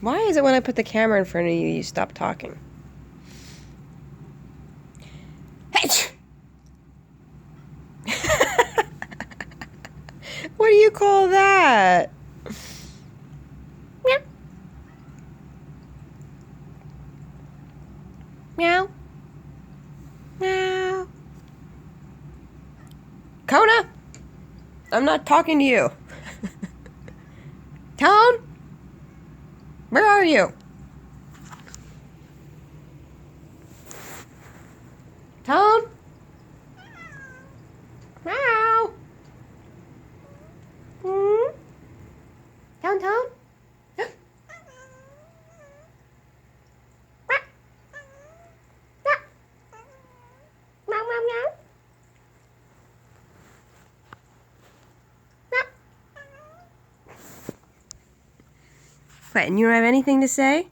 Why is it when I put the camera in front of you, you stop talking? What do you call that? Meow. Meow. Meow. Kona! I'm not talking to you. Tone? Where are you? Tone? Meow. Hmm? Tone, Tone? Meow, meow, meow. What, and you don't have anything to say?